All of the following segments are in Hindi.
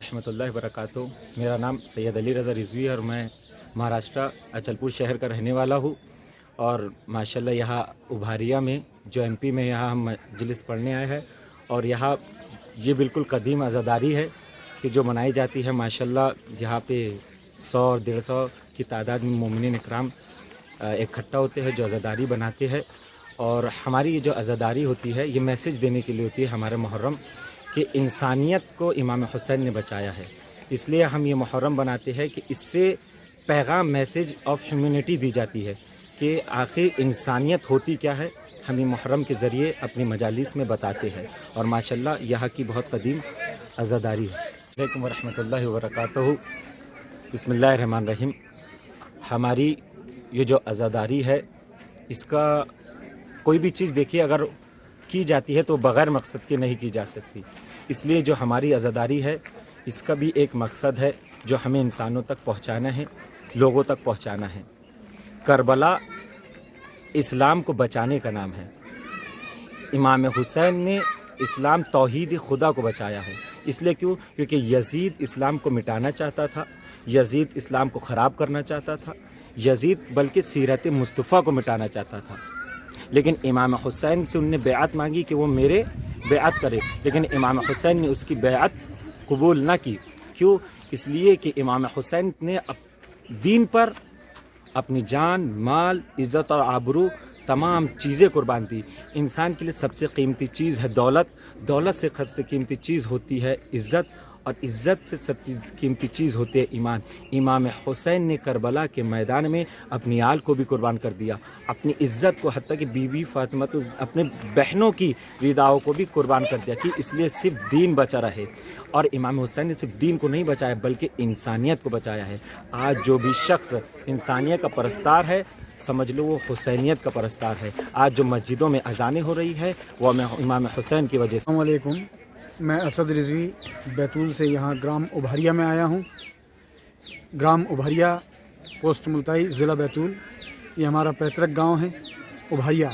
रहमतुल्लाहि वबरकातुहू। मेरा नाम सैयद अली रज़ा रिज़वी है और मैं महाराष्ट्र अचलपुर शहर का रहने वाला हूँ। और माशाल्लाह यहाँ उभारिया में जो एमपी में यहाँ हम मजलिस पढ़ने आए हैं और यहाँ ये बिल्कुल कदीम अज़ादारी है कि जो मनाई जाती है। माशाल्लाह यहाँ पे 100 और 150 की तादाद में मोमिनीन इकराम इकट्ठा होते हैं जो अज़ादारी बनाते हैं। और हमारी ये जो अज़ादारी होती है ये मैसेज देने के लिए होती है हमारे मुहर्रम कि इंसानियत को इमाम हुसैन ने बचाया है। इसलिए हम ये मुहर्रम बनाते हैं कि इससे पैगाम मैसेज ऑफ ह्यूमैनिटी दी जाती है कि आखिर इंसानियत होती क्या है। हम ये मुहर्रम के ज़रिए अपनी मजालिस में बताते हैं और माशाल्लाह यहाँ की बहुत कदीम अज़ादारी है। अलैकुम वरहमतुल्लाहि वबरकातुहू। बिस्मिल्लाहिर्रहमानिर्रहीम। हमारी ये जो अज़ादारी है इसका कोई भी चीज़ देखिए अगर की जाती है तो बग़ैर मकसद के नहीं की जा सकती। इसलिए जो हमारी अज़ादारी है इसका भी एक मकसद है जो हमें इंसानों तक पहुंचाना है, लोगों तक पहुंचाना है। करबला इस्लाम को बचाने का नाम है। इमाम हुसैन ने इस्लाम तौहीद खुदा को बचाया है। इसलिए क्योंकि यजीद इस्लाम को मिटाना चाहता था, यजीद इस्लाम को ख़राब करना चाहता था, यजीद बल्कि सीरत मुस्तफ़ा को मिटाना चाहता था। लेकिन इमाम हुसैन से उनने बेअत मांगी कि वो मेरे बेअत करे, लेकिन इमाम हुसैन ने उसकी बेअत कबूल ना की। क्यों? इसलिए कि इमाम हुसैन ने दीन पर अपनी जान, माल, इज़्ज़त और आबरू तमाम चीज़ें कुर्बान दी। इंसान के लिए सबसे कीमती चीज़ है दौलत, दौलत से सबसे कीमती चीज़ होती है इज़्ज़त, और इज़्ज़त से सबसे कीमती चीज़ होती है ईमान। इमाम हुसैन ने करबला के मैदान में अपनी आल को भी कुर्बान कर दिया, अपनी इज़्ज़त को, हत्ता कि बीबी फातिमा तो अपने बहनों की रिदाओं को भी कुर्बान कर दिया कि इसलिए सिर्फ दीन बचा रहे। और इमाम हुसैन ने सिर्फ दीन को नहीं बचाया बल्कि इंसानियत को बचाया है। आज जो भी शख्स इंसानियत का परस्तार है समझ लो वो हुसैनियत का परस्तार है। आज जो मस्जिदों में अजानें हो रही है वो इमाम हुसैन की वजह से। अस्सलाम वालेकुम, मैं असद रिज़वी बैतूल से यहाँ ग्राम उभारिया में आया हूँ। ग्राम उभारिया, पोस्ट मुल्ताई, ज़िला बैतूल। ये हमारा पैतृक गांव है उभारिया।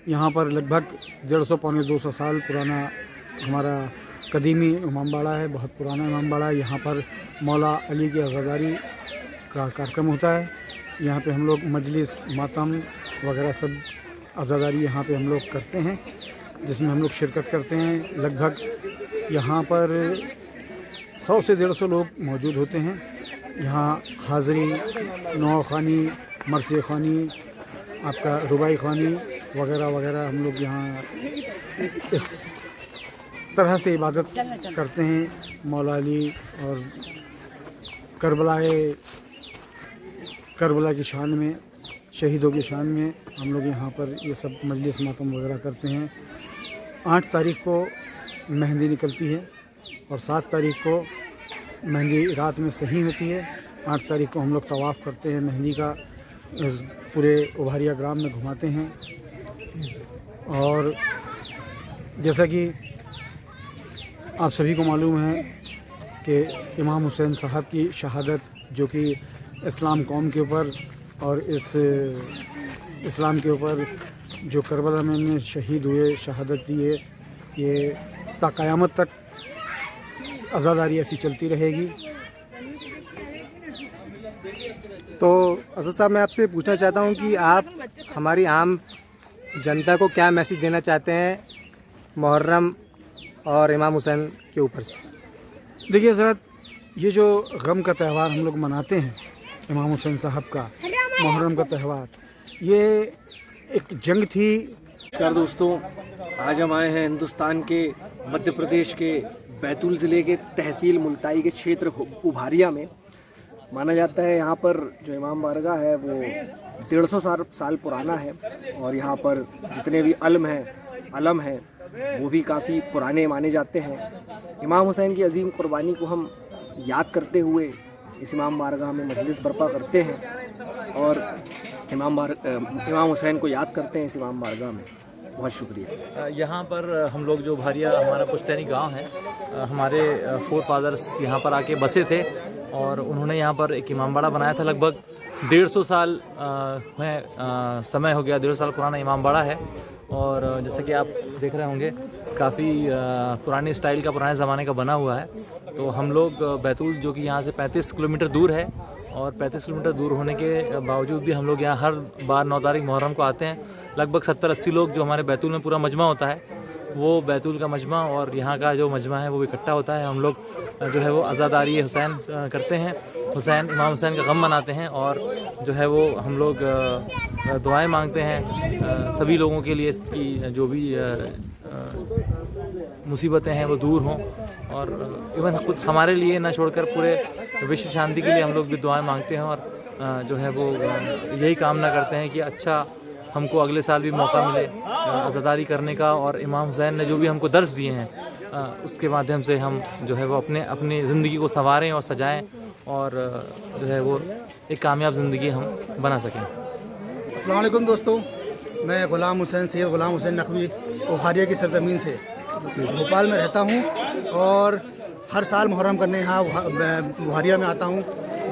यहाँ पर लगभग 150 पौने 200 साल पुराना हमारा कदीमी इमाम बाड़ा है, बहुत पुराना इमाम बाड़ा है। यहाँ पर मौला अली की अज़ादारी का कार्यक्रम होता है। यहाँ पे हम लोग मजलिस, मातम वगैरह सब अज़ादारी यहाँ पे हम लोग करते हैं, जिसमें हम लोग शिरकत करते हैं। लगभग यहाँ पर 100 से 150 लोग मौजूद होते हैं। यहाँ हाज़री, नौ ख़ानी, मरसी ख़ानी, आपका रुबाई ख़ानी वगैरह वगैरह हम लोग यहाँ इस तरह से इबादत करते हैं। मौला अली और करबला की शान में, शहीदों की शान में हम लोग यहाँ पर ये सब मजलिस मातम वगैरह करते हैं। 8 तारीख़ को मेहंदी निकलती है और 7 तारीख़ को मेहंदी रात में सही होती है। 8 तारीख़ को हम लोग तवाफ़ करते हैं, मेहंदी का पूरे उभारिया ग्राम में घुमाते हैं। और जैसा कि आप सभी को मालूम है कि इमाम हुसैन साहब की शहादत, जो कि इस्लाम कौम के ऊपर और इस इस्लाम के ऊपर जो करबला में शहीद हुए, शहादत दी है, ये ता क़यामत तक अज़ादारी ऐसी चलती रहेगी। तो असद साहब, मैं आपसे पूछना चाहता हूँ कि आप हमारी आम जनता को क्या मैसेज देना चाहते हैं मुहर्रम और इमाम हुसैन के ऊपर से? देखिए हज़रत, ये जो गम का त्यौहार हम लोग मनाते हैं, इमाम हुसैन साहब का मुहर्रम का त्यौहार, ये एक जंग थी। नमस्कार दोस्तों, आज हम आए हैं हिंदुस्तान के मध्य प्रदेश के बैतूल ज़िले के तहसील मुल्ताई के क्षेत्र उभारिया में। माना जाता है यहाँ पर जो इमाम बारगाह है वो 150 साल पुराना है और यहाँ पर जितने भी अलम हैं वो भी काफ़ी पुराने माने जाते हैं। इमाम हुसैन की अजीम कुर्बानी को हम याद करते हुए इस इमाम बारगाह में मजलिस बर्पा करते हैं और इमाम हुसैन को याद करते हैं इस इमाम बारगाह में। बहुत शुक्रिया। यहाँ पर हम लोग जो उभारिया हमारा पुश्तैनी गांव है, हमारे फोर फादर्स यहाँ पर आके बसे थे और उन्होंने यहाँ पर एक इमाम बाड़ा बनाया था। लगभग 150 साल में समय हो गया, 150 साल पुराना इमाम बाड़ा है। और जैसे कि आप देख रहे होंगे काफ़ी पुराने स्टाइल का, पुराने ज़माने का बना हुआ है। तो हम लोग बैतूल, जो कि यहाँ से 35 किलोमीटर दूर है, और 35 किलोमीटर दूर होने के बावजूद भी हम लोग यहाँ हर बार 9 तारीख मुहर्रम को आते हैं। लगभग 70-80 लोग, जो हमारे बैतूल में पूरा मजमा होता है, वो बैतूल का मजमा और यहाँ का जो मजमा है वो इकट्ठा होता है। हम लोग जो है वो अज़ादारी हुसैन करते हैं, इमाम हुसैन का गम मनाते हैं, और जो है वो हम लोग दुआएं मांगते हैं सभी लोगों के लिए कि जो भी मुसीबतें हैं वो दूर हों, और इवन खुद हमारे लिए ना छोड़कर पूरे विश्व शांति के लिए हम लोग भी दुआएं मांगते हैं, और जो है वो यही कामना करते हैं कि अच्छा हमको अगले साल भी मौका मिले अज़ादारी करने का, और इमाम हुसैन ने जो भी हमको दर्स दिए हैं उसके माध्यम से हम जो है वो अपनी ज़िंदगी को संवारें और सजाएं, और जो है वो एक कामयाब ज़िंदगी हम बना सकें। अस्सलाम वालेकुम दोस्तों, मैं सैयद ग़ुलाम हुसैन नकवी बुखारिया की सरज़मीन से भोपाल में रहता हूँ, और हर साल मुहर्रम करने यहाँ बुखारिया में आता हूँ,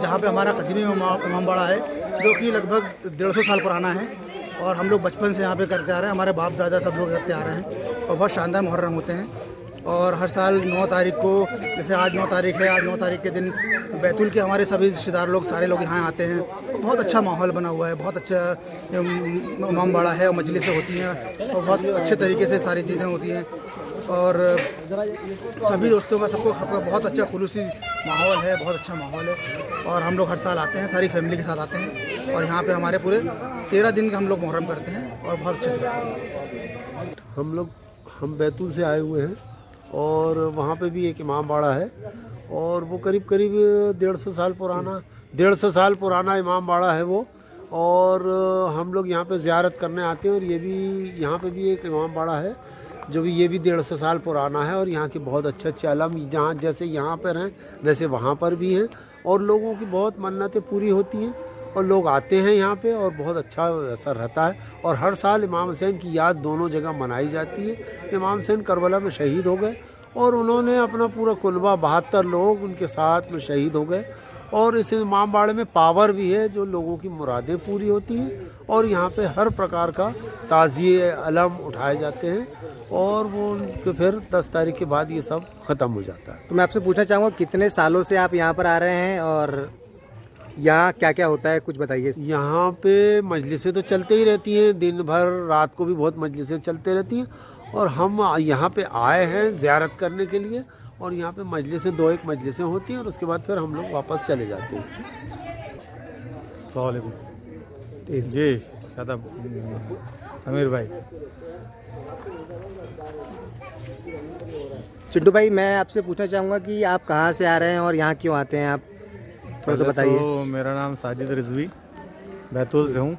जहाँ पे हमारा क़दीमी इमाम बाड़ा है, जो कि लगभग 150 साल पुराना है, और हम लोग बचपन से यहाँ पे करते आ रहे हैं। हमारे बाप दादा सब लोग करते आ रहे हैं, और बहुत शानदार मुहर्रम होते हैं। और हर साल 9 तारीख को, जैसे आज 9 तारीख है, आज 9 तारीख के दिन बैतूल के हमारे सभी रिश्तेदार लोग, सारे लोग यहाँ आते हैं। बहुत अच्छा माहौल बना हुआ है, बहुत अच्छा इमाम बाड़ा है, और मजलिसें होती हैं, और बहुत अच्छे तरीके से सारी चीज़ें होती हैं, और सभी दोस्तों का सबको बहुत अच्छा खुलूसी माहौल है, बहुत अच्छा माहौल है। और हम लोग हर साल आते हैं, सारी फैमिली के साथ आते हैं, और यहाँ पे हमारे पूरे 13 दिन का हम लोग मुहर्रम करते हैं, और बहुत अच्छे से करते हैं। हम बैतूल से आए हुए हैं, और वहाँ पे भी एक इमाम बाड़ा है, और वो करीब 150 साल पुराना इमाम बाड़ा है वो। और हम लोग यहाँ पे ज़ियारत करने आते हैं, और ये भी यहाँ पे भी एक इमाम बाड़ा है जो भी ये भी 150 साल पुराना है, और यहाँ के बहुत अच्छे अलम, जहाँ जैसे यहाँ पर हैं वैसे वहाँ पर भी हैं, और लोगों की बहुत मन्नतें पूरी होती हैं, और लोग आते हैं यहाँ पे, और बहुत अच्छा असर रहता है। और हर साल इमाम हुसैन की याद दोनों जगह मनाई जाती है। इमाम हुसैन करबला में शहीद हो गए, और उन्होंने अपना पूरा कुलबा 72 लोग उनके साथ में शहीद हो गए। और इस इमाम बाड़े में पावर भी है, जो लोगों की मुरादें पूरी होती हैं, और यहाँ पे हर प्रकार का ताज़िए अलम उठाए जाते हैं, और वो उनके फिर 10 तारीख के बाद ये सब ख़त्म हो जाता है। तो मैं आपसे पूछना चाहूँगा, कितने सालों से आप यहाँ पर आ रहे हैं, और यहाँ क्या क्या होता है, कुछ बताइए। यहाँ पे मजलिसें तो चलते ही रहती हैं, दिन भर, रात को भी बहुत मजलिसें चलते रहती हैं, और हम यहाँ पे आए हैं ज़ियारत करने के लिए, और यहाँ पे मजलिसें 2-1 मजलिसें होती हैं, और उसके बाद फिर हम लोग वापस चले जाते हैं। अस्सलाम वालेकुम जी, शादाब समीर भाई। चिंटू भाई, मैं आपसे पूछना चाहूँगा कि आप कहाँ से आ रहे हैं और यहाँ क्यों आते हैं, आप थोड़ा सा बताइए। तो मेरा नाम साजिद रिजवी, बैतूल से हूँ,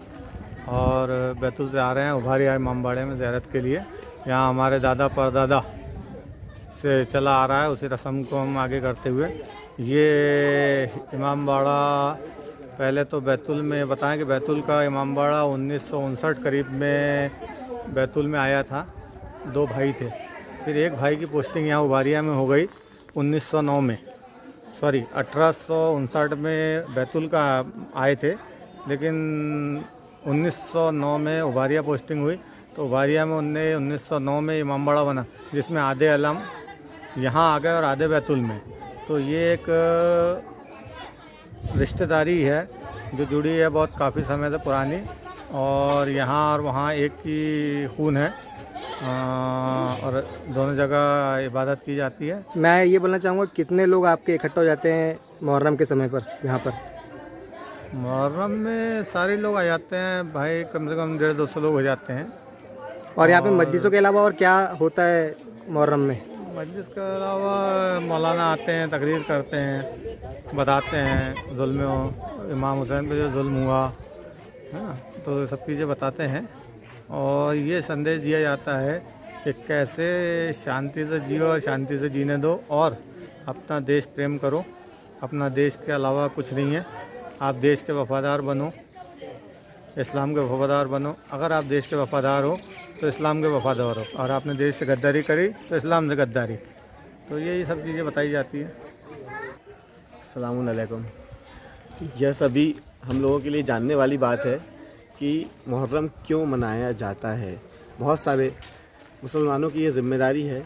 और बैतूल से आ रहे हैं उभारिया इमाम बाड़े में ज़ियारत के लिए। यहाँ हमारे दादा परदादा से चला आ रहा है, उसी रस्म को हम आगे करते हुए। ये इमाम बाड़ा पहले तो बैतूल में बताएं कि बैतूल का इमाम बाड़ा 1959 करीब में बैतूल में आया था। 2 भाई थे, फिर एक भाई की पोस्टिंग यहाँ उभारिया में हो गई 1909 में, 1859 में बैतूल का आए थे, लेकिन 1909 में उभारिया पोस्टिंग हुई, तो उभारिया में उनने 1909 में इमाम बाड़ा बना, जिसमें आधे अलम यहाँ आ गए और आधे बैतूल में। तो ये एक रिश्तेदारी है जो जुड़ी है बहुत काफ़ी समय से पुरानी, और यहाँ और वहाँ एक ही खून है, और दोनों जगह इबादत की जाती है। मैं ये बोलना चाहूँगा, कितने लोग आपके इकट्ठा हो जाते हैं मुहर्रम के समय पर यहाँ पर? मुहर्रम में सारे लोग आ जाते हैं भाई, कम से कम 150-200 लोग हो जाते हैं। और यहाँ पे मस्जिदों के अलावा और क्या होता है मुहर्रम में? मस्जिद के अलावा मौलाना आते हैं, तकरीर करते हैं, बताते हैं जुल्म इमाम हुसैन पे जो जुल्म हुआ है ना, तो सब चीज़ें बताते हैं, और ये संदेश दिया जाता है कि कैसे शांति से जियो और शांति से जीने दो, और अपना देश प्रेम करो। अपना देश के अलावा कुछ नहीं है, आप देश के वफ़ादार बनो, इस्लाम के वफ़ादार बनो। अगर आप देश के वफ़ादार हो तो इस्लाम के वफ़ादार हो, और आपने देश से गद्दारी करी तो इस्लाम से गद्दारी। तो यही सब चीज़ें बताई जाती हैं। अस्सलाम वालेकुम। यह सभी हम लोगों के लिए जानने वाली बात है कि मुहर्रम क्यों मनाया जाता है। बहुत सारे मुसलमानों की ये ज़िम्मेदारी है,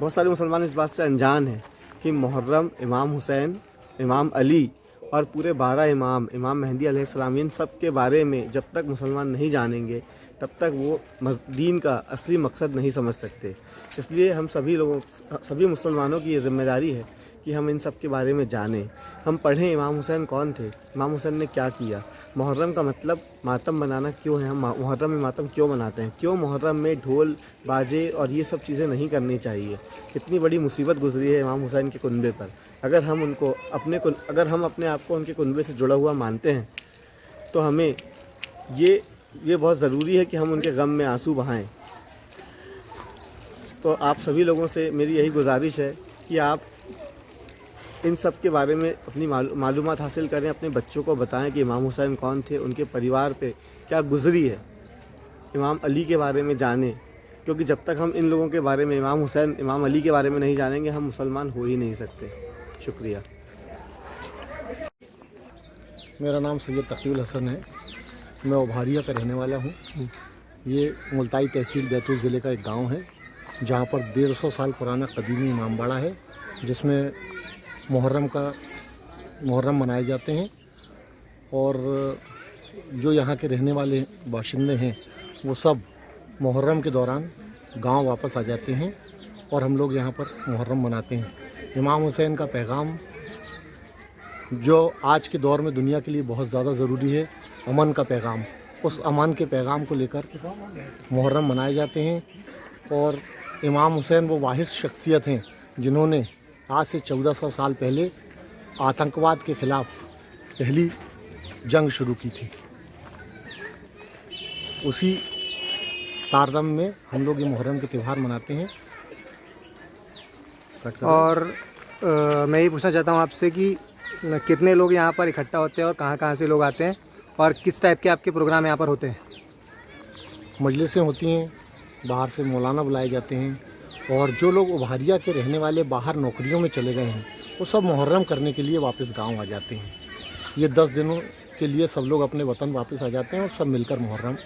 बहुत सारे मुसलमान इस बात से अनजान हैं कि मुहर्रम, इमाम हुसैन, इमाम अली और पूरे 12 इमाम मेहदी अलैहिस्सलाम, इन सब के बारे में जब तक मुसलमान नहीं जानेंगे तब तक वो दीन का असली मकसद नहीं समझ सकते। इसलिए हम सभी मुसलमानों की ये ज़िम्मेदारी है कि हम इन सब के बारे में जानें, हम पढ़ें इमाम हुसैन कौन थे, इमाम हुसैन ने क्या किया, मुहर्रम का मतलब मातम बनाना क्यों है, हम मुहर्रम में मातम क्यों मनाते हैं, क्यों मुहर्रम में ढोल बाजे और ये सब चीज़ें नहीं करनी चाहिए। इतनी बड़ी मुसीबत गुजरी है इमाम हुसैन के कुनबे पर। अगर हम अपने आप को उनके कुनबे से जुड़ा हुआ मानते हैं तो हमें ये बहुत ज़रूरी है कि हम उनके गम में आंसू बहाएं। तो आप सभी लोगों से मेरी यही गुजारिश है कि आप इन सब के बारे में अपनी मालूमात हासिल करें, अपने बच्चों को बताएं कि इमाम हुसैन कौन थे, उनके परिवार पे क्या गुजरी है, इमाम अली के बारे में जानें, क्योंकि जब तक हम इन लोगों के बारे में, इमाम हुसैन, इमाम अली के बारे में नहीं जानेंगे, हम मुसलमान हो ही नहीं सकते। शुक्रिया। मेरा नाम सैयद तकीउल हसन है, मैं उभारिया का रहने वाला हूँ। ये मुल्ताई तहसील बैतूल ज़िले का एक गांव है जहाँ पर 150 साल पुराना कदीमी इमामबाड़ा है, जिसमें मुहर्रम मनाए जाते हैं। और जो यहाँ के रहने वाले बाशिंदे हैं वो सब मुहर्रम के दौरान गांव वापस आ जाते हैं और हम लोग यहाँ पर मुहर्रम मनाते हैं। इमाम हुसैन का पैगाम जो आज के दौर में दुनिया के लिए बहुत ज़्यादा ज़रूरी है, अमन का पैगाम, उस अमन के पैगाम को लेकर मुहर्रम मनाए जाते हैं। और इमाम हुसैन वो वाहिद शख्सियत हैं जिन्होंने आज से 1400 साल पहले आतंकवाद के ख़िलाफ़ पहली जंग शुरू की थी। उसी तारतम्य में हम लोग ये मुहर्रम के त्यौहार मनाते हैं। और मैं ये पूछना चाहता हूँ आपसे कि कितने लोग यहाँ पर इकट्ठा होते हैं और कहाँ से लोग आते हैं और किस टाइप के आपके प्रोग्राम यहाँ पर होते हैं? मजलिसें होती हैं, बाहर से मौलाना बुलाए जाते हैं, और जो लोग उभारिया के रहने वाले बाहर नौकरियों में चले गए हैं वो सब मुहर्रम करने के लिए वापस गांव आ जाते हैं। ये 10 दिनों के लिए सब लोग अपने वतन वापस आ जाते हैं और सब मिलकर मुहर्रम